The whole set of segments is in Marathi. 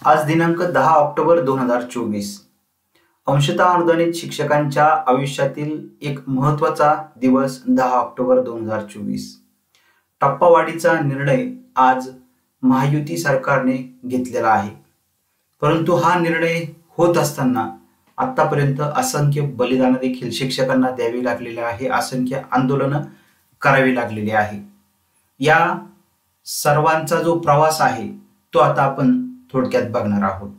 आज दिनांक 10 ऑक्टोबर 2024. अंशतः अनुदानित शिक्षकांच्या आयुष्यातील एक महत्त्वाचा दिवस 10 ऑक्टोबर 2024. टप्पावाढीचा निर्णय आज महायुती सरकारने घेतलेला आहे. परंतु हा निर्णय होत असताना आतापर्यंत असंख्य बलिदान देखील शिक्षकांना द्यावी लागलेले आहे, असंख्य आंदोलनं करावी लागलेली आहे. या सर्वांचा जो प्रवास आहे तो आता आपण थोडक्यात बघणार आहोत.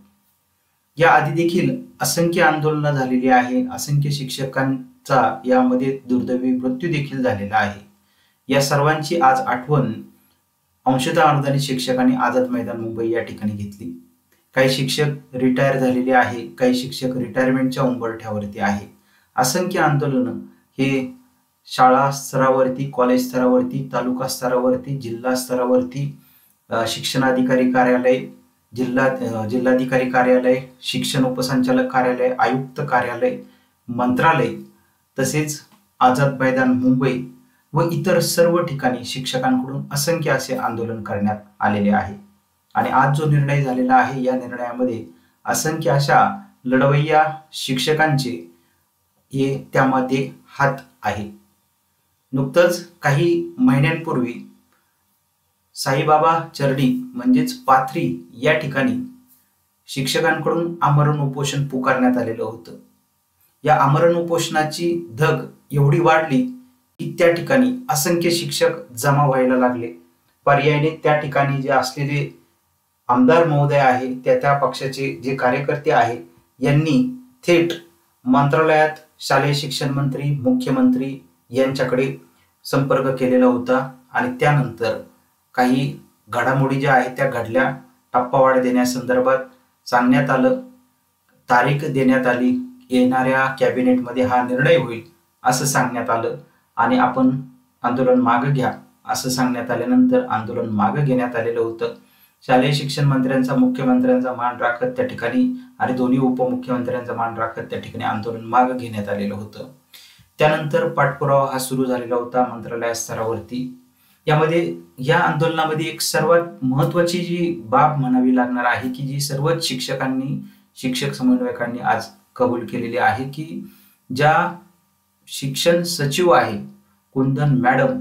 या आधी देखील असंख्य आंदोलनं झालेली आहे, असंख्य शिक्षकांचा यामध्ये दुर्दैवी मृत्यू देखील झालेला आहे. या सर्वांची आज आठवण अंशतः अनुदानित शिक्षकांनी आझाद मैदान मुंबई या ठिकाणी घेतली. काही शिक्षक रिटायर झालेले आहे, काही शिक्षक रिटायरमेंटच्या उंबरठ्यावरती आहे. असंख्य आंदोलनं हे शाळा स्तरावरती, कॉलेज स्तरावरती, तालुका स्तरावरती, जिल्हा स्तरावरती, शिक्षणाधिकारी कार्यालय, जिल्हाधिकारी कार्यालय, शिक्षण उपसंचालक कार्यालय, आयुक्त कार्यालय, मंत्रालय, तसेच आझाद मैदान मुंबई व इतर सर्व ठिकाणी शिक्षकांकडून असंख्य असे आंदोलन करण्यात आलेले आहे. आणि आज जो निर्णय झालेला आहे या निर्णयामध्ये असंख्य अशा लढवय्या शिक्षकांचे हे त्यामध्ये हात आहे. नुकतंच काही महिन्यांपूर्वी साईबाबा चरणी म्हणजेच पाथरी या ठिकाणी शिक्षकांकडून आमरण उपोषण पुकारण्यात आलेलं होतं. या आमरण उपोषणाची धग एवढी वाढली की त्या ठिकाणी असंख्य शिक्षक जमा व्हायला लागले. पर्यायाने त्या ठिकाणी जे असलेले आमदार महोदय आहे, त्या पक्षाचे जे कार्यकर्ते आहेत, यांनी थेट मंत्रालयात शालेय शिक्षण मंत्री, मुख्यमंत्री यांच्याकडे संपर्क केलेला होता. आणि त्यानंतर काही घडामोडी ज्या आहेत त्या घडल्या. टप्पावाढ देण्यासंदर्भात सांगण्यात आलं, तारीख देण्यात आली, येणाऱ्या कॅबिनेटमध्ये हा निर्णय होईल असं सांगण्यात आलं. आणि आपण आंदोलन मागे घ्या असं सांगण्यात आल्यानंतर आंदोलन मागे घेण्यात आलेलं होतं. शालेय शिक्षण मंत्र्यांचा, मुख्यमंत्र्यांचा मान राखत त्या ठिकाणी आणि दोन्ही उपमुख्यमंत्र्यांचा मान राखत त्या ठिकाणी आंदोलन मागे घेण्यात आलेलं होतं. त्यानंतर पाठपुरावा हा सुरू झालेला होता मंत्रालय स्तरावरती. यामध्ये या आंदोलनामध्ये एक सर्वात महत्वाची जी बाब म्हणावी लागणार आहे की जी सर्वच शिक्षकांनी, शिक्षक समन्वयकांनी आज कबूल केलेली आहे की ज्या शिक्षण सचिव आहे कुंदन मॅडम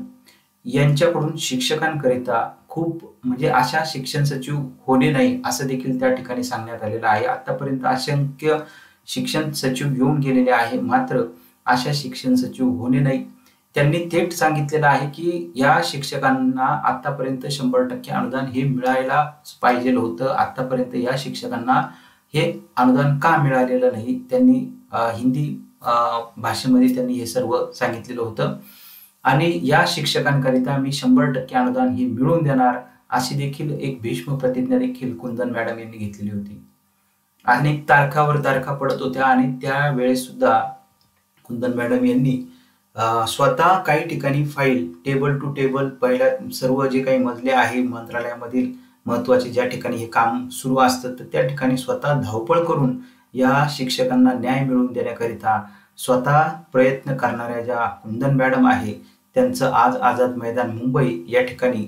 यांच्याकडून शिक्षकांकरिता खूप म्हणजे अशा शिक्षण सचिव होणे नाही असं देखील त्या ठिकाणी सांगण्यात आलेलं आहे. आतापर्यंत असंख्य शिक्षण सचिव येऊन गेलेले आहे, मात्र अशा शिक्षण सचिव होणे नाही. त्यांनी थेट सांगितलेलं आहे की या शिक्षकांना आतापर्यंत 100% अनुदान हे मिळायला पाहिजे होतं. आतापर्यंत या शिक्षकांना हे अनुदान का मिळालेलं नाही, त्यांनी हिंदी भाषेमध्ये त्यांनी हे सर्व सांगितलेलं होतं. आणि या शिक्षकांकरिता मी 100% अनुदान हे मिळवून देणार अशी देखील एक भीष्म प्रतिज्ञा देखील कुंदन मॅडम यांनी घेतलेली होती. अनेक तारखावर तारखा पडत होत्या आणि त्यावेळेस सुद्धा कुंदन मॅडम यांनी स्वतः काही ठिकाणी फाईल टेबल टू टेबल, पहिल्या सर्व जे काही मजले आहे मंत्रालयामधील महत्वाचे ज्या ठिकाणी हे काम सुरू असतं तर त्या ठिकाणी स्वतः धावपळ करून या शिक्षकांना न्याय मिळवून देण्याकरिता स्वतः प्रयत्न करणाऱ्या ज्या कुंदन मॅडम आहे त्यांचं आज आझाद मैदान मुंबई या ठिकाणी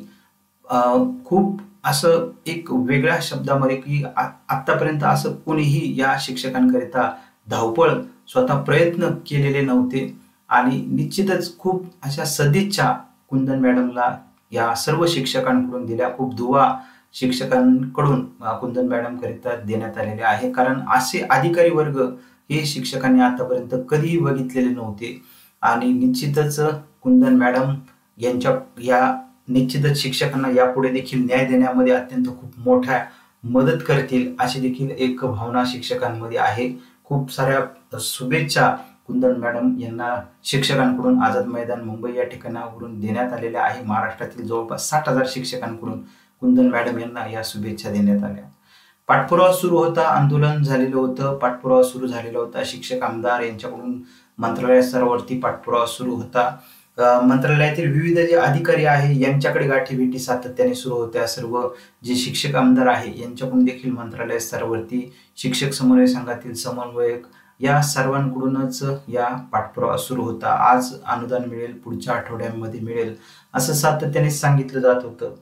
खूप असं एक वेगळ्या शब्दामध्ये की आतापर्यंत असं कोणीही या शिक्षकांकरिता धावपळ स्वतः प्रयत्न केलेले नव्हते. आणि निश्चितच खूप अशा सदिच्छा कुंदन मॅडमला या सर्व शिक्षकांकडून दिल्या. खूप दुवा शिक्षकांकडून कुंदन मॅडम करिता देण्यात आलेले आहे, कारण असे अधिकारी वर्ग हे शिक्षकांनी आतापर्यंत कधीही बघितलेले नव्हते. आणि निश्चितच कुंदन मॅडम यांच्या या निश्चितच शिक्षकांना यापुढे देखील न्याय देण्यामध्ये अत्यंत खूप मोठ्या मदत करतील अशी देखील एक भावना शिक्षकांमध्ये आहे. खूप साऱ्या शुभेच्छा कुंदन मॅडम यांना शिक्षकांकडून आझाद मैदान मुंबई या ठिकाणावरून देण्यात आलेल्या आहे. महाराष्ट्रातील जवळपास 60,000 शिक्षकांकडून कुंदन मॅडम यांना या शुभेच्छा देण्यात आल्या. पाठपुरावा सुरू होता, आंदोलन झालेलं होतं, पाठपुरावा सुरू झालेला होता. शिक्षक आमदार यांच्याकडून मंत्रालय स्तरावरती पाठपुरावा सुरू होता. मंत्रालयातील विविध जे अधिकारी आहे यांच्याकडे गाठीभेटी सातत्याने सुरू होत्या. सर्व जे शिक्षक आमदार आहे यांच्याकडून देखील मंत्रालय स्तरावरती शिक्षक समन्वय संघातील समन्वयक या सर्वांकडूनच या पाठपुरावा सुरू होता. आज अनुदान मिळेल, पुढच्या आठवड्यामध्ये मिळेल असं सातत्याने सांगितलं जात होतं.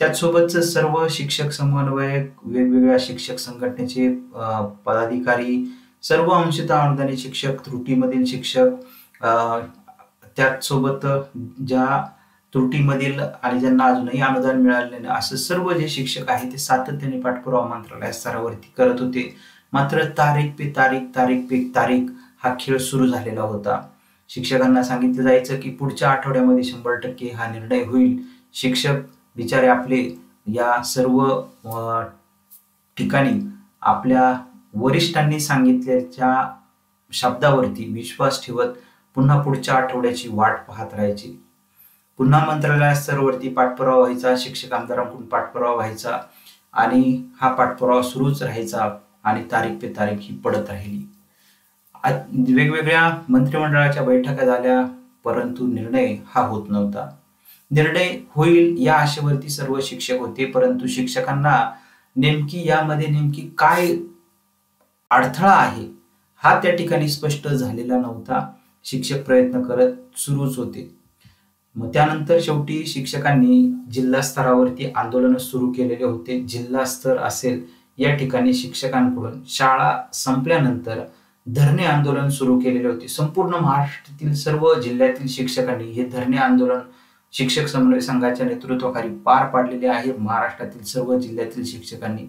त्याचसोबतच सर्व शिक्षक समन्वयक, वेगवेगळ्या शिक्षक संघटनेचे पदाधिकारी, सर्व अंशतः अनुदानित शिक्षक, त्रुटीमधील शिक्षक, त्याचसोबत ज्या त्रुटीमधील आणि ज्यांना अजूनही अनुदान मिळालेले नाही, असं सर्व जे शिक्षक आहेत ते सातत्याने पाठपुरावा मंत्रालय स्तरावरती करत होते. मात्र तारीख पे तारीख हा खेळ सुरू झालेला होता. शिक्षकांना सांगितलं जायचं की पुढच्या आठवड्यामध्ये 100% हा निर्णय होईल. शिक्षक बिचारे आपले या सर्व ठिकाणी आपल्या वरिष्ठांनी सांगितल्याच्या शब्दावरती विश्वास ठेवत पुन्हा पुढच्या आठवड्याची वाट पाहत राहायची. पुन्हा मंत्रालय स्तरावरती पाठपुरावा व्हायचा, शिक्षक आमदारांकडून पाठपुरावा व्हायचा आणि हा पाठपुरावा सुरूच राहायचा आणि तारीख पे तारीख ही पडत राहिली. वेगवेगळ्या मंत्रिमंडळाच्या बैठका झाल्या, परंतु निर्णय हा होत नव्हता. निर्णय होईल या आशेवरती सर्व शिक्षक होते, परंतु शिक्षकांना यामध्ये काय अडथळा आहे हा त्या ठिकाणी स्पष्ट झालेला नव्हता. शिक्षक प्रयत्न करत सुरूच होते. मग त्यानंतर शेवटी शिक्षकांनी जिल्हा स्तरावरती आंदोलन सुरू केलेले होते. जिल्हा स्तर असेल या ठिकाणी शिक्षकांकडून शाळा संपल्यानंतर धरणे आंदोलन सुरू केलेले होते. संपूर्ण महाराष्ट्रातील सर्व जिल्ह्यातील शिक्षकांनी हे धरणे आंदोलन शिक्षक समन्वय संघाच्या नेतृत्वाखाली पार पाडलेले आहे. महाराष्ट्रातील सर्व जिल्ह्यातील शिक्षकांनी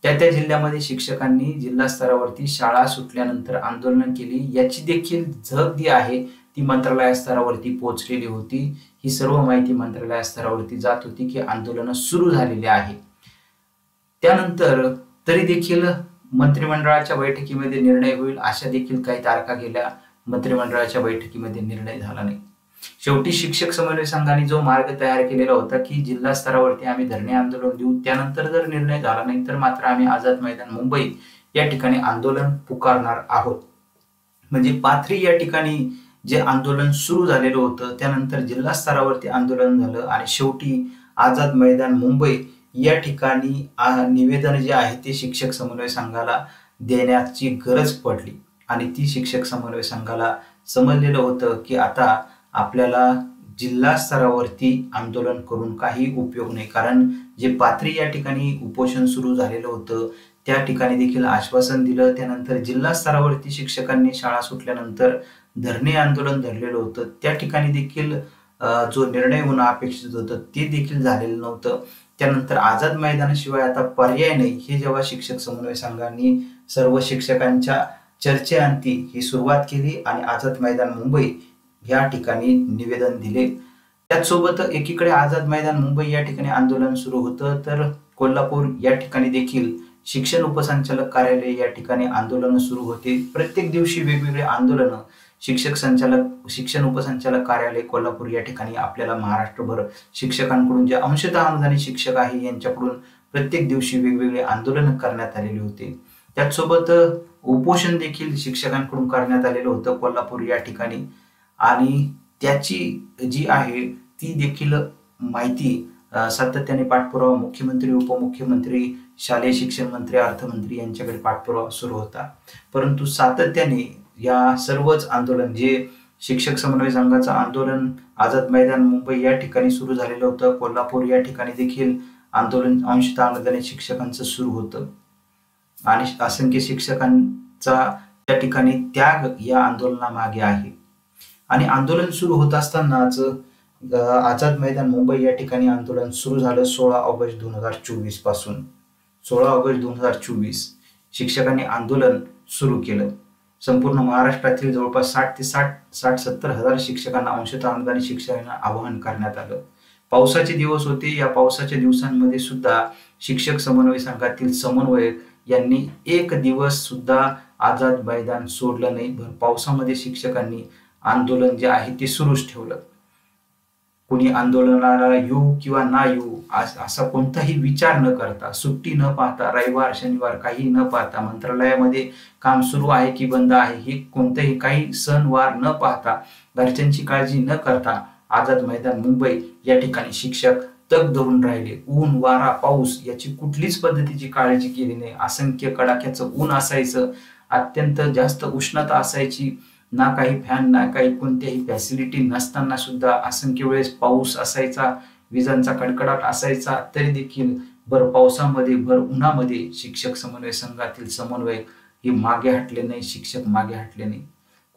त्या जिल्ह्यामध्ये शिक्षकांनी जिल्हा स्तरावरती शाळा सुटल्यानंतर आंदोलन केली. याची देखील झग जी आहे ती मंत्रालय स्तरावरती पोहोचलेली होती. ही सर्व माहिती मंत्रालय स्तरावरती जात होती की आंदोलन सुरू झालेले आहे. त्यानंतर तरी देखील मंत्रिमंडळाच्या बैठकीमध्ये निर्णय होईल अशा देखील काही तारखा गेल्या. मंत्रिमंडळाच्या बैठकीमध्ये निर्णय झाला नाही. शेवटी शिक्षक समन्वय संघाने जो मार्ग तयार केलेला होता की जिल्हा स्तरावरती आम्ही धरणे आंदोलन देऊ, त्यानंतर जर निर्णय झाला नाही तर मात्र आम्ही आझाद मैदान मुंबई या ठिकाणी आंदोलन पुकारणार आहोत. म्हणजे पाथरी या ठिकाणी जे आंदोलन सुरू झालेलं होतं त्यानंतर जिल्हा स्तरावरती आंदोलन झालं आणि शेवटी आझाद मैदान मुंबई या ठिकाणी निवेदन जे आहे ते शिक्षक समन्वय संघाला देण्याची गरज पडली आणि ती शिक्षक समन्वय संघाला समजलेलं होतं की आता आपल्याला जिल्हा स्तरावरती आंदोलन करून काही उपयोग नाही. कारण जे पाथरी या ठिकाणी उपोषण सुरू झालेलं होतं त्या ठिकाणी देखील आश्वासन दिलं. त्यानंतर जिल्हा स्तरावरती शिक्षकांनी शाळा सुटल्यानंतर धरणे आंदोलन धरलेलं होतं. त्या ठिकाणी देखील जो निर्णय होणं अपेक्षित होतं ते देखील झालेलं नव्हतं. त्यानंतर आझाद मैदानाशिवाय आता पर्याय नाही हे जेव्हा शिक्षक समन्वय संघांनी सर्व शिक्षकांच्या चर्चेअंती ही सुरुवात केली आणि आझाद मैदान मुंबई या ठिकाणी निवेदन दिले. त्याचसोबत एकीकडे आझाद मैदान मुंबई या ठिकाणी आंदोलन सुरू होतं तर कोल्हापूर या ठिकाणी देखील शिक्षण उपसंचालक कार्यालय या ठिकाणी आंदोलन सुरू होते. प्रत्येक दिवशी वेगवेगळे आंदोलन शिक्षण उपसंचालक कार्यालय कोल्हापूर या ठिकाणी आपल्याला महाराष्ट्रभर शिक्षकांकडून जे अंशतः अनुदानित शिक्षक आहे यांच्याकडून प्रत्येक दिवशी वेगवेगळे आंदोलन करण्यात आलेले होते. त्याचसोबत उपोषण देखील शिक्षकांकडून करण्यात आलेलं होतं कोल्हापूर या ठिकाणी आणि त्याची जी आहे ती देखील माहिती सातत्याने पाठपुरावा मुख्यमंत्री, उपमुख्यमंत्री, शालेय शिक्षण मंत्री, अर्थमंत्री यांच्याकडे पाठपुरावा सुरू होता. परंतु सातत्याने या सर्वच आंदोलन जे शिक्षक समन्वय संघाचं आंदोलन आझाद मैदान मुंबई या ठिकाणी सुरू झालेलं होतं, कोल्हापूर या ठिकाणी देखील आंदोलन अंशतः अनुदानित शिक्षकांचं सुरू होतं आणि असंख्य शिक्षकांचा त्या ठिकाणी त्याग या आंदोलनामागे आहे. आणि आंदोलन सुरू होत असतानाच आझाद मैदान मुंबई या ठिकाणी आंदोलन सुरू झालं 16 ऑगस्ट 2024 पासून. 16 ऑगस्ट 2024 शिक्षकांनी आंदोलन सुरू केलं. संपूर्ण महाराष्ट्रातील जवळपास 60-70 हजार शिक्षकांना अंशतः अनुदानित शिक्षकांना आवाहन करण्यात आलं. पावसाचे दिवस होते. या पावसाच्या दिवसांमध्ये सुद्धा शिक्षक समन्वय संघातील समन्वयक यांनी एक दिवस सुद्धा आझाद मैदान सोडलं नाही. भर पावसामध्ये शिक्षकांनी आंदोलन जे आहे ते सुरूच ठेवलं. कुणी आंदोलनाला येऊ किंवा ना येऊ असा कोणताही विचार न करता, सुट्टी न पाहता, रविवार शनिवार काही न पाहता, मंत्रालयामध्ये काम सुरू आहे की बंद आहे हे कोणतेही काही सणवार न पाहता, घरच्यांची काळजी न करता आझाद मैदान मुंबई या ठिकाणी शिक्षक तग धरून राहिले. ऊन वारा पाऊस याची कुठलीच पद्धतीची काळजी केली नाही. असंख्य कडाक्याचं ऊन असायचं, अत्यंत जास्त उष्णता असायची, ना काही फॅन ना काही कोणत्याही फॅसिलिटी नसताना सुद्धा असंख्य वेळेस पाऊस असायचा. विजांचा कडकडाट असायचा तरी देखील भर पावसामध्ये भर उन्हामध्ये शिक्षक समन्वय संघातील समन्वयक हे मागे हटले नाही, शिक्षक मागे हटले नाही.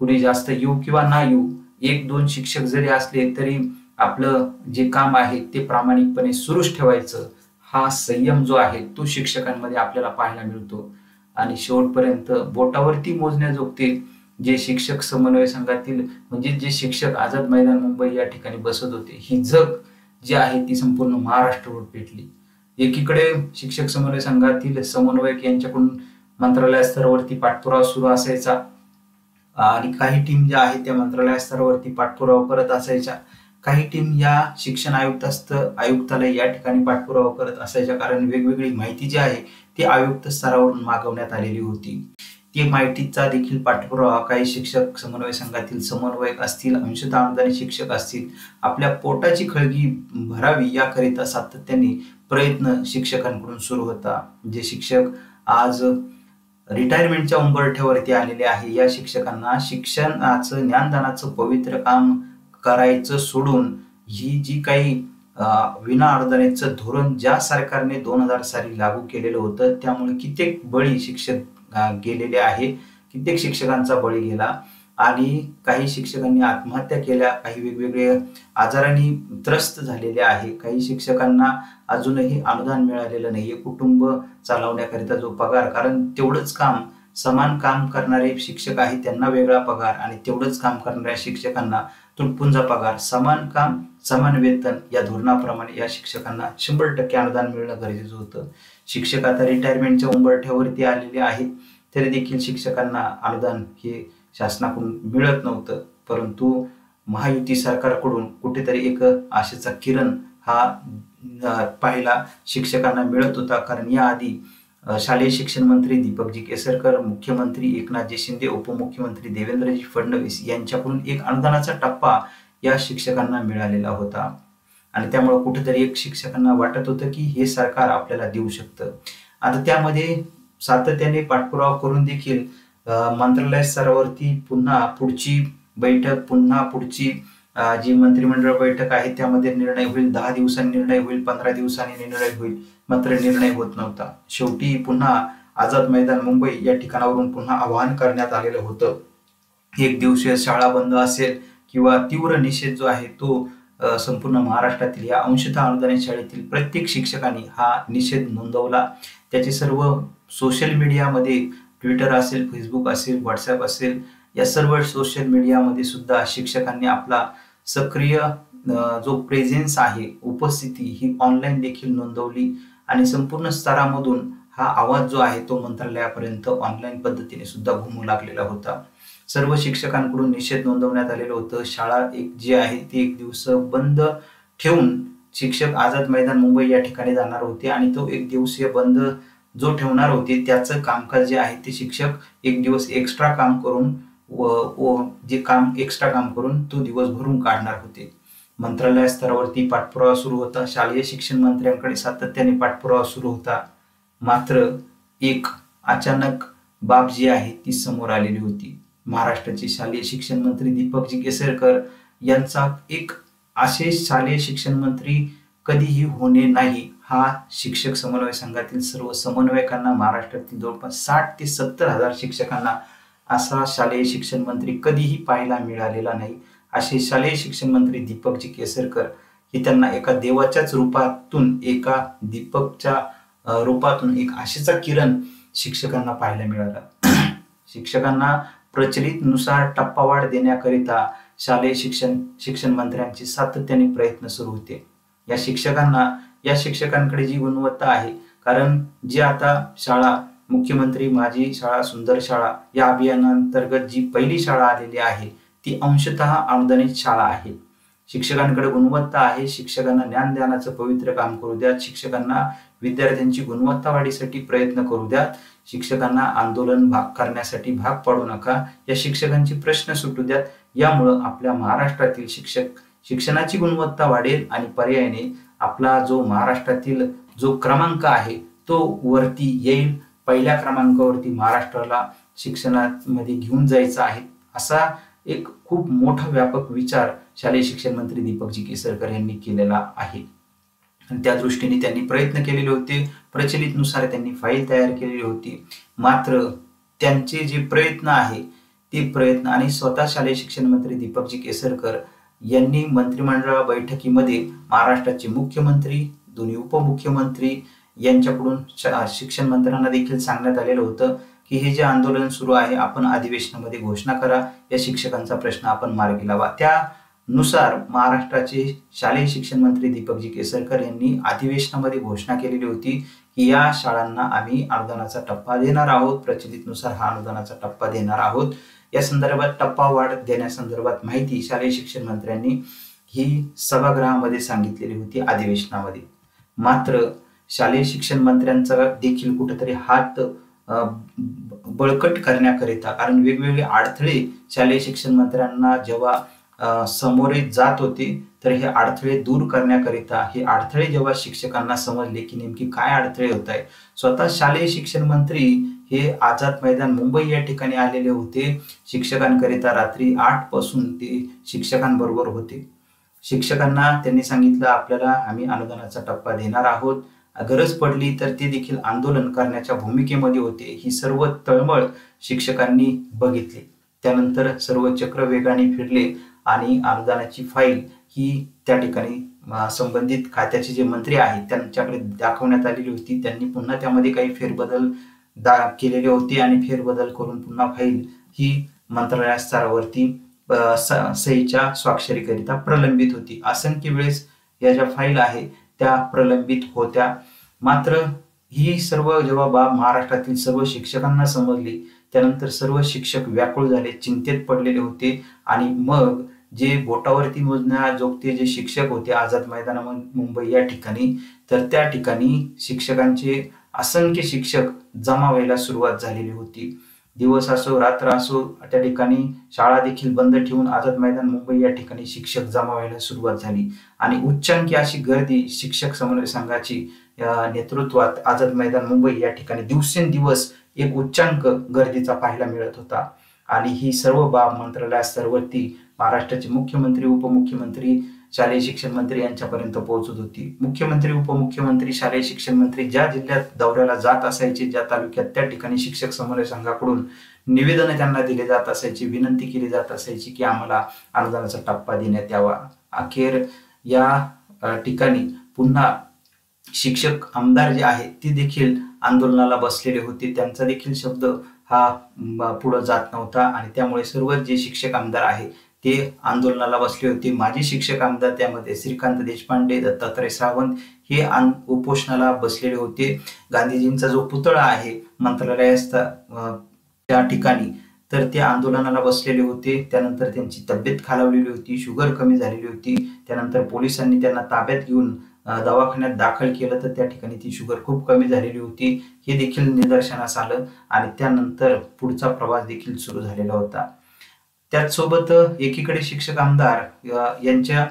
कुणी जास्त येऊ किंवा ना येऊ, एक दोन शिक्षक जरी असले तरी आपलं जे काम आहे ते प्रामाणिकपणे सुरूच ठेवायचं. हा संयम जो आहे तो शिक्षकांमध्ये आपल्याला पाहायला मिळतो. आणि शेवटपर्यंत बोटावरती मोजण्याजोगते जे शिक्षक समन्वय संघातील म्हणजे जे शिक्षक आझाद मैदान मुंबई या ठिकाणी बसत होते, ही जग जी आहे ती संपूर्ण महाराष्ट्रावर पेटली. एकीकडे शिक्षक समन्वय संघातील समन्वयक यांच्याकडून मंत्रालय स्तरावरती पाठपुरावा सुरू असायचा आणि काही टीम ज्या आहेत त्या मंत्रालय स्तरावरती पाठपुरावा करत असायच्या. काही टीम या शिक्षण आयुक्तालय या ठिकाणी पाठपुरावा करत असायच्या, कारण वेगवेगळी माहिती जी आहे ती आयुक्त स्तरावरून मागवण्यात आलेली होती. ती माहितीचा देखील पाठपुरावा काही शिक्षक समन्वय संघातील समन्वयक असतील, अंशतः अनुदानित शिक्षक असतील, आपल्या पोटाची खळगी भरावी याकरिता सातत्याने प्रयत्न शिक्षकांकडून सुरू होता. जे शिक्षक आज रिटायरमेंटच्या उंबरठ्यावरती आलेले आहे, या शिक्षकांना शिक्षणाचं ज्ञानदानाचं पवित्र काम करायचं सोडून ही जी काही विना अनुदानितचं धोरण ज्या सरकारने 2000 साली लागू केलेलं होतं, त्यामुळे कित्येक बळी शिक्षक गेलेले आहे, कित्येक शिक्षकांचा बळी गेला आणि काही शिक्षकांनी आत्महत्या केल्या, काही वेगवेगळे आजारांनी त्रस्त झालेले आहे. काही शिक्षकांना अजूनही अनुदान मिळालेलं नाहीये कुटुंब चालवण्याकरिता जो पगार, कारण तेवढंच काम समान काम करणारे शिक्षक आहेत त्यांना वेगळा पगार आणि तेवढंच काम करणाऱ्या शिक्षकांना तुटपुंजा पगार, समान काम समान वेतन या धोरणाप्रमाणे या शिक्षकांना 100% अनुदान मिळणं गरजेचं होतं. शिक्षक आता रिटायरमेंटच्या उंबरठ्यावरती आलेले आहेत, तरी देखील शिक्षकांना अनुदान हे शासनाकडून मिळत नव्हतं. परंतु महायुती सरकारकडून कुठेतरी एक आशेचा किरण हा पाहायला शिक्षकांना मिळत होता, कारण याआधी शालेय शिक्षण मंत्री दीपकजी केसरकर, मुख्यमंत्री एकनाथजी शिंदे, उपमुख्यमंत्री देवेंद्रजी फडणवीस यांच्याकडून एक अनुदानाचा टप्पा या शिक्षकांना मिळालेला होता आणि त्यामुळे कुठेतरी एक शिक्षकांना वाटत होतं की हे सरकार आपल्याला देऊ शकतं. आता त्यामध्ये सातत्याने पाठपुरावा करून देखील मंत्रालय स्तरावरती पुन्हा पुढची बैठक, पुन्हा पुढची जी मंत्रिमंडळ बैठक आहे त्यामध्ये निर्णय होईल, 10 दिवसांनी निर्णय होईल, 15 दिवसांनी निर्णय होईल, मात्र निर्णय होत नव्हता. शेवटी पुन्हा आझाद मैदान मुंबई या ठिकाणावरून पुन्हा आवाहन करण्यात आलेलं होतं. एक दिवसीय शाळा बंद असेल किंवा तीव्र निषेध जो आहे तो संपूर्ण महाराष्ट्रातील या अंशतः अनुदानित शाळेतील प्रत्येक शिक्षकांनी हा निषेध नोंदवला. त्याचे सर्व सोशल मीडियामध्ये ट्विटर असेल, फेसबुक असेल, व्हॉट्सअप असेल, या सर्व सोशल मीडियामध्ये सुद्धा शिक्षकांनी आपला सक्रिय जो प्रेझेन्स आहे, उपस्थिती ही ऑनलाईन देखील नोंदवली आणि संपूर्ण स्तरामधून हा आवाज जो आहे तो मंत्रालयापर्यंत ऑनलाईन पद्धतीने सुद्धा घुमू लागलेला होता. सर्व शिक्षकांकडून निषेध नोंदवण्यात आलेलं होतं. शाळा जी आहे ती 1 दिवस बंद ठेवून शिक्षक आझाद मैदान मुंबई या ठिकाणी जाणार होते आणि तो 1 दिवसीय बंद जो ठेवणार होते त्याचं कामकाज जे आहे ते शिक्षक 1 दिवस एक्स्ट्रा काम करून जे काम एक्स्ट्रा काम करून तो दिवस भरून काढणार होते. मंत्रालय स्तरावरती पाठपुरावा सुरू होता, शालेय शिक्षण मंत्र्यांकडे सातत्याने पाठपुरावा सुरू होता. मात्र एक अचानक बाब जी आहे ती समोर आलेली होती. महाराष्ट्राचे शालेय शिक्षण मंत्री दीपकजी केसरकर यांचा एक असे शालेय शिक्षण मंत्री कधीही होणे नाही, हा शिक्षक समन्वय संघातील सर्व समन्वयकांना, महाराष्ट्रातील जवळपास 60 ते 70 हजार शिक्षकांना असा शालेय शिक्षण मंत्री कधीही पाहायला मिळालेला नाही. असे शालेय शिक्षण मंत्री दीपकजी केसरकर हे त्यांना एका देवाच्याच रूपातून, एका दीपकच्या रूपातून एक आशेचा किरण शिक्षकांना पाहायला मिळाला. शिक्षकांना प्रचलित नुसार टप्पावाढ देण्याकरिता शालेय शिक्षण मंत्र्यांचे सातत्याने प्रयत्न सुरू होते. या शिक्षकांकडे जी गुणवत्ता आहे, कारण जी आता शाळा मुख्यमंत्री माझी शाळा सुंदर शाळा या अभियानांतर्गत जी पहिली शाळा आलेली आहे ती अंशतः अनुदानित शाळा आहे. शिक्षकांकडे गुणवत्ता आहे. शिक्षकांना ज्ञानदानाचं पवित्र काम करू द्या. शिक्षकांना विद्यार्थ्यांची गुणवत्ता वाढीसाठी प्रयत्न करू द्या. शिक्षकांना आंदोलन करण्यासाठी भाग पाडू नका. या शिक्षकांचे प्रश्न सुटू द्यात. यामुळं आपल्या महाराष्ट्रातील शिक्षणाची गुणवत्ता वाढेल आणि पर्यायाने आपला जो महाराष्ट्रातील जो क्रमांक आहे तो वरती येईल. पहिल्या क्रमांकावरती महाराष्ट्राला शिक्षणामध्ये घेऊन जायचा आहे, असा एक खूप मोठा व्यापक विचार शालेय शिक्षण मंत्री दीपकजी केसरकर यांनी केलेला आहे. आणि त्या दृष्टीने त्यांनी प्रयत्न केलेले होते. प्रचलितनुसार त्यांनी फाईल तयार केलेली होती. मात्र त्यांचे जे प्रयत्न आहे ते प्रयत्न आणि स्वतः शालेय शिक्षण मंत्री दीपकजी केसरकर यांनी मंत्रिमंडळ बैठकीमध्ये महाराष्ट्राचे मुख्यमंत्री, दोन्ही उपमुख्यमंत्री यांच्याकडून शिक्षण मंत्र्यांना देखील सांगण्यात आलेलं होतं की हे जे आंदोलन सुरू आहे आपण अधिवेशनामध्ये घोषणा करा, या शिक्षकांचा प्रश्न आपण मार्गी लावा. त्यानुसार महाराष्ट्राचे शालेय शिक्षण मंत्री दीपकजी केसरकर यांनी अधिवेशनामध्ये घोषणा केलेली होती की या शाळांना आम्ही अनुदानाचा टप्पा देणार आहोत, प्रचलितनुसार हा अनुदानाचा टप्पा देणार आहोत. या संदर्भात टप्पावाढ देण्यासंदर्भात माहिती शालेय शिक्षण मंत्र्यांनी ही सभागृहामध्ये सांगितलेली होती अधिवेशनामध्ये. मात्र शालेय शिक्षण मंत्र्यांचा देखील कुठेतरी हात बळकट करण्याकरिता, कारण वेगवेगळे अडथळे शालेय शिक्षण मंत्र्यांना जेव्हा सामोरे जात होते तर हे अडथळे दूर करण्याकरिता, हे अडथळे जेव्हा शिक्षकांना समजले की नेमकी काय अडथळे होत आहे, स्वतः शालेय शिक्षण मंत्री हे आझाद मैदान मुंबई या ठिकाणी आलेले होते. शिक्षकांकरिता रात्री 8 पासून ते शिक्षकांबरोबर होते. शिक्षकांना त्यांनी सांगितलं आपल्याला आम्ही अनुदानाचा टप्पा देणार आहोत, गरज पडली तर ते देखील आंदोलन करण्याच्या भूमिकेमध्ये होते. ही सर्व तळमळ शिक्षकांनी बघितली. त्यानंतर सर्व चक्र वेगाने फिरले आणि अनुदानाची फाईल ही त्या ठिकाणी संबंधित खात्याचे जे मंत्री आहेत त्यांच्याकडे दाखवण्यात आलेली होती. त्यांनी पुन्हा त्यामध्ये काही फेरबदल केलेले होते आणि फेरबदल करून पुन्हा फाईल ही मंत्रालय स्तरावरती सहीच्या स्वाक्षरीकरिता प्रलंबित होती. असंख्य वेळेस या ज्या फाईल आहे त्या प्रलंबित होत्या. मात्र ही सर्व जेव्हा बाब महाराष्ट्रातील सर्व शिक्षकांना समजली त्यानंतर सर्व शिक्षक व्याकुळ झाले, चिंतेत पडलेले होते. आणि मग जे बोटावरती मोजण्याजोगते जे शिक्षक होते आझाद मैदान मुंबई या ठिकाणी, तर त्या ठिकाणी शिक्षकांचे असंख्य शिक्षक जमा व्हायला सुरुवात झालेली होती. दिवस असो रात्र असो त्या ठिकाणी शाळा देखील बंद ठेवून आझाद मैदान मुंबई या ठिकाणी शिक्षक जमा व्हायला सुरुवात झाली आणि उच्चांकी अशी गर्दी शिक्षक समन्वय संघाची नेतृत्वात आझाद मैदान मुंबई या ठिकाणी दिवसेंदिवस एक उच्चांक गर्दीचा पाहायला मिळत होता. आणि ही सर्व बाब मंत्रालय स्तरावरती महाराष्ट्राचे मुख्यमंत्री, उपमुख्यमंत्री, शालेय शिक्षण मंत्री यांच्यापर्यंत पोहोचत होती. मुख्यमंत्री, उपमुख्यमंत्री, शालेय शिक्षण मंत्री ज्या जिल्ह्यात दौऱ्याला जात असायचे, ज्या तालुक्यात, त्या ठिकाणी शिक्षक समन्वय संघाकडून निवेदन त्यांना दिले जात असायची, विनंती केली जात असायची की आम्हाला अनुदानाचा टप्पा देण्यात यावा. अखेर या ठिकाणी पुन्हा शिक्षक आमदार जे आहेत ते देखील आंदोलनाला बसलेले होते. त्यांचा देखील शब्द हा पुढे जात नव्हता आणि त्यामुळे सर्व जे शिक्षक आमदार आहे ते आंदोलनाला बसले होते. माजी शिक्षक आमदार त्यामध्ये श्रीकांत देशपांडे, दत्तात्रय सावंत हे उपोषणाला बसलेले होते. गांधीजींचा जो पुतळा आहे मंत्रालयात त्या ठिकाणी तर ते आंदोलनाला बसलेले होते. त्यानंतर त्यांची तब्येत खालावलेली होती, शुगर कमी झालेली होती. त्यानंतर पोलिसांनी त्यांना ताब्यात घेऊन दवाखान्यात दाखल केलं तर त्या ठिकाणी ती शुगर खूप कमी झालेली होती. हे देखील निदर्शनास आलं आणि त्यानंतर पुढचा प्रवास देखील सुरू झालेला होता. त्याचसोबत एकीकडे शिक्षक आमदार यांच्या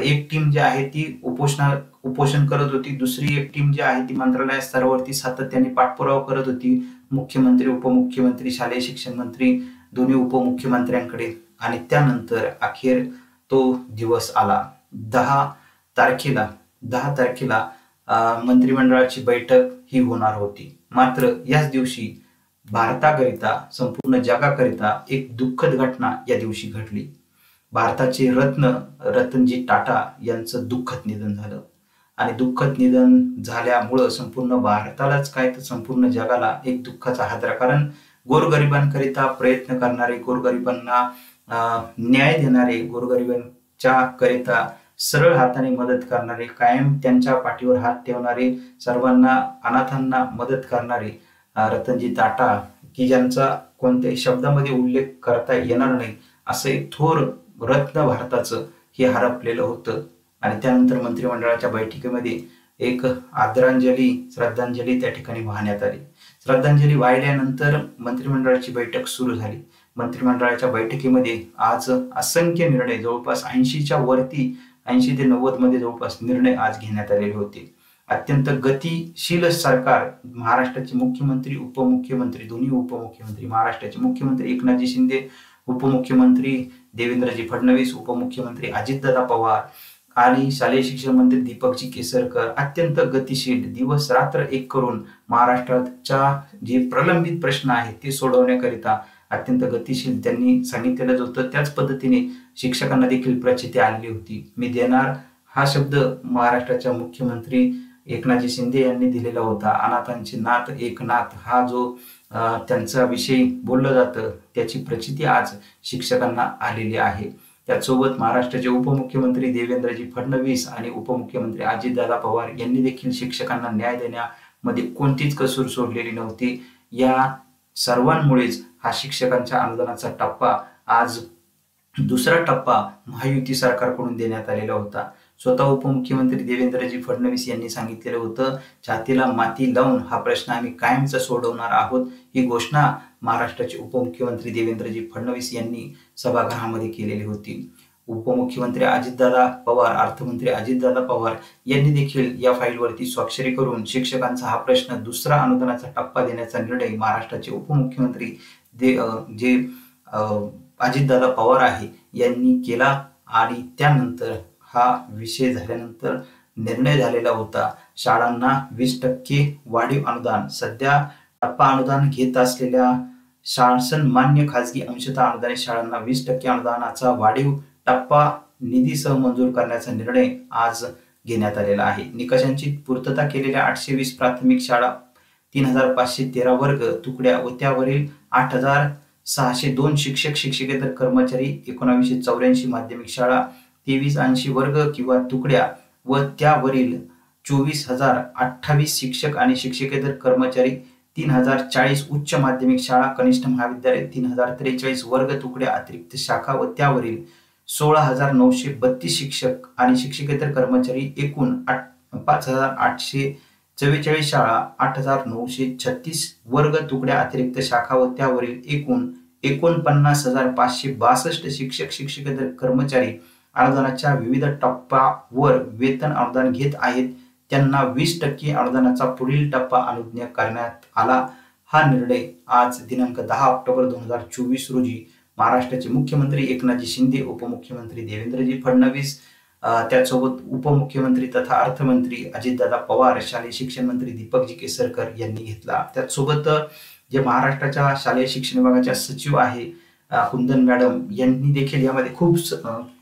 एक टीम जी आहे ती उपोषण करत होती, दुसरी एक टीम जी आहे ती मंत्रालय स्तरावरती सातत्याने पाठपुरावा करत होती मुख्यमंत्री, उपमुख्यमंत्री, शालेय शिक्षण मंत्री, दोन्ही उपमुख्यमंत्र्यांकडे. आणि त्यानंतर अखेर तो दिवस आला. 10 तारखेला मंत्रिमंडळाची बैठक ही होणार होती. मात्र याच दिवशी भारताकरिता, संपूर्ण जगाकरिता एक दुःखद घटना या दिवशी घडली. भारताचे रत्न रतनजी टाटा यांचं दुःखद निधन झालं. आणि दुःखद निधन झाल्यामुळं संपूर्ण भारतालाच काय तर संपूर्ण जगाला एक दुःखाचा हादरा, कारण गोरगरिबांकरिता प्रयत्न करणारे, गोरगरिबांना न्याय देणारे, गोरगरिबांच्या करिता सरळ हाताने मदत करणारे, कायम त्यांच्या पाठीवर हात ठेवणारे, सर्वांना अनाथांना मदत करणारे रतनजी टाटा, की ज्यांचा कोणत्याही शब्दामध्ये उल्लेख करता येणार नाही असं एक थोर रत्न भारताचं हे हरपलेलं होतं. आणि त्यानंतर मंत्रिमंडळाच्या बैठकीमध्ये एक आदरांजली, श्रद्धांजली त्या ठिकाणी वाहण्यात आली. श्रद्धांजली वाहिल्यानंतर मंत्रिमंडळाची बैठक सुरू झाली. मंत्रिमंडळाच्या बैठकीमध्ये आज असंख्य निर्णय, जवळपास 80च्या वरती, 80 ते 90 मध्ये जवळपास निर्णय आज घेण्यात आलेले होते. अत्यंत गतिशील सरकार, महाराष्ट्राचे मुख्यमंत्री, उपमुख्यमंत्री, दोन्ही उपमुख्यमंत्री, महाराष्ट्राचे मुख्यमंत्री एकनाथजी शिंदे, उपमुख्यमंत्री देवेंद्रजी फडणवीस, उपमुख्यमंत्री अजितदादा पवार आणि शालेय शिक्षण मंत्री दीपकजी केसरकर अत्यंत गतिशील दिवस रात्र एक करून महाराष्ट्राच्या जे प्रलंबित प्रश्न आहेत ते सोडवण्याकरिता अत्यंत गतिशील त्यांनी सांगितलेलं होतं. त्याच पद्धतीने शिक्षकांना देखील प्रचिती आलेली होती. मी देणार हा शब्द महाराष्ट्राच्या मुख्यमंत्री एकनाथजी शिंदे यांनी दिलेला होता. अनाथांचे नाथ एकनाथ हा जो त्यांचा विषयी बोललं जातं त्याची प्रचिती आज शिक्षकांना आलेली आहे. त्याचसोबत महाराष्ट्राचे उपमुख्यमंत्री देवेंद्रजी फडणवीस आणि उपमुख्यमंत्री अजितदादा पवार यांनी देखील शिक्षकांना न्याय देण्यामध्ये कोणतीच कसूर सोडलेली नव्हती. या सर्वांमुळेच हा शिक्षकांच्या आंदोलनाचा टप्पा आज दुसरा टप्पा महायुती सरकारकडून देण्यात आलेला होता. स्वतः उपमुख्यमंत्री देवेंद्रजी फडणवीस यांनी सांगितलेलं होतं, छातीला माती लावून हा प्रश्न आम्ही कायमचा सोडवणार आहोत. ही घोषणा महाराष्ट्राचे उपमुख्यमंत्री देवेंद्रजी फडणवीस यांनी सभागृहामध्ये केलेली होती. उपमुख्यमंत्री अजितदादा पवार, अर्थमंत्री अजितदादा पवार यांनी देखील या फाईलवरती स्वाक्षरी करून शिक्षकांचा हा प्रश्न दुसरा अनुदानाचा टप्पा देण्याचा निर्णय महाराष्ट्राचे उपमुख्यमंत्री जे अजितदादा पवार आहे यांनी केला. आणि त्यानंतर हा विषय झाल्यानंतर निर्णय झालेला होता, शाळांना 20% वाढीव अनुदान. सध्या टप्पा अनुदान घेत असलेल्या शासन मान्य खाजगी अंशतः अनुदानित शाळांना 20% अनुदानाचा वाढीव टप्पा निधीसह मंजूर करण्याचा निर्णय आज घेण्यात आलेला आहे. निकषांची पूर्तता केलेल्या 820 प्राथमिक शाळा, 3513 वर्ग तुकड्या व त्यावरील 8602 शिक्षक शिक्षकेतर कर्मचारी, 1984 माध्यमिक शाळा, 2380 वर्ग किंवा तुकड्या व त्यावरील 24028 शिक्षक आणि शिक्षकेतर कर्मचारी, 3040 उच्च माध्यमिक शाळा, कनिष्ठ महाविद्यालय, 3043 वर्ग तुकड्या अतिरिक्त शाखा व त्यावरील 16932 शिक्षक आणि शिक्षकेतर कर्मचारी, एकूण 5844 शाळा, 8936 वर्ग तुकड्या अतिरिक्त शाखा व त्यावरील एकूण 49562 शिक्षक शिक्षकेतर कर्मचारी अनुदानाच्या विविध टप्प्यावर वेतन अनुदान घेत आहेत त्यांना 20% अनुदानाचा पुढील टप्पा अनुज्ञा करण्यात आला. हा निर्णय आज दिनांक 10 ऑक्टोबर 2024 रोजी महाराष्ट्राचे मुख्यमंत्री एकनाथजी शिंदे, उपमुख्यमंत्री देवेंद्रजी फडणवीस, त्यासोबत उपमुख्यमंत्री तथा अर्थमंत्री अजितदादा पवार, शालेय शिक्षण मंत्री दीपकजी केसरकर यांनी घेतला. त्याचसोबत जे महाराष्ट्राच्या शालेय शिक्षण विभागाच्या सचिव आहे कुंदन मॅडम यांनी देखील यामध्ये खूप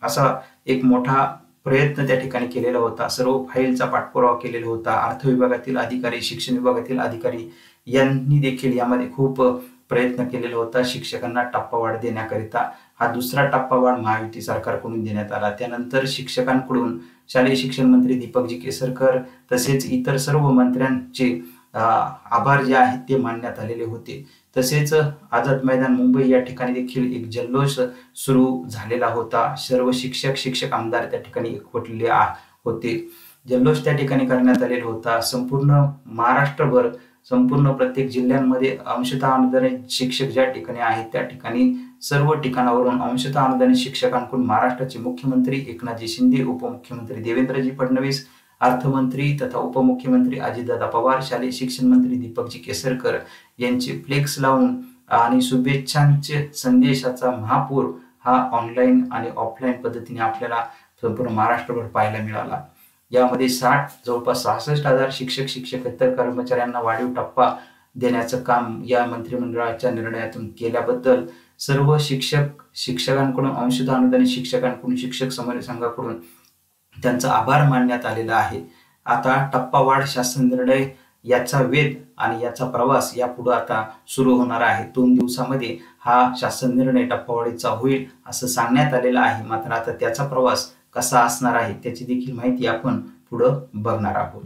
असा एक मोठा प्रयत्न त्या ठिकाणी केलेला होता. सर्व फाईलचा पाठपुरावा केलेला होता. अर्थ विभागातील अधिकारी, शिक्षण विभागातील अधिकारी यांनी देखील यामध्ये खूप प्रयत्न केलेला होता शिक्षकांना टप्पावाढ देण्याकरिता. हा दुसरा टप्पावाढ महायुती सरकारकडून देण्यात आला. त्यानंतर शिक्षकांकडून शालेय शिक्षण मंत्री दीपकजी केसरकर तसेच इतर सर्व मंत्र्यांचे आभार जे आहेत ते मानण्यात आलेले होते. तसेच आझाद मैदान मुंबई या ठिकाणी देखील एक जल्लोष सुरू झालेला होता. सर्व शिक्षक आमदार त्या ठिकाणी एकवटलेले होते. जल्लोष त्या ठिकाणी करण्यात आलेला होता. संपूर्ण महाराष्ट्रभर, संपूर्ण प्रत्येक जिल्ह्यांमध्ये अंशतः अनुदानित शिक्षक ज्या ठिकाणी आहेत त्या ठिकाणी सर्व ठिकाणावरून अंशतः अनुदानित शिक्षकांकडून महाराष्ट्राचे मुख्यमंत्री एकनाथजी शिंदे, उपमुख्यमंत्री देवेंद्रजी फडणवीस, अर्थमंत्री तथा उपमुख्यमंत्री अजितदादा पवार, शालेय शिक्षण मंत्री दीपकजी केसरकर यांचे फ्लेक्स लावून आणि शुभेच्छांचे संदेशाचा महापूर हा ऑनलाईन आणि ऑफलाईन पद्धतीने आपल्याला संपूर्ण महाराष्ट्रभर पाहायला मिळाला. यामध्ये जवळपास 66,000 शिक्षक शिक्षकेतर कर्मचाऱ्यांना वाढीव टप्पा देण्याचं काम या मंत्रिमंडळाच्या निर्णयातून केल्याबद्दल सर्व शिक्षकांकडून, अंशतः अनुदानित शिक्षकांकडून, शिक्षक समन्वय त्यांचा आभार मानण्यात आलेला आहे. आता टप्पावाढ शासन निर्णय याचा वेध आणि याचा प्रवास यापुढे आता सुरू होणार आहे. 2 दिवसामध्ये हा शासन निर्णय टप्पावाढीचा होईल असं सांगण्यात आलेलं आहे. मात्र आता त्याचा प्रवास कसा असणार आहे त्याची देखील माहिती आपण पुढे बघणार आहोत.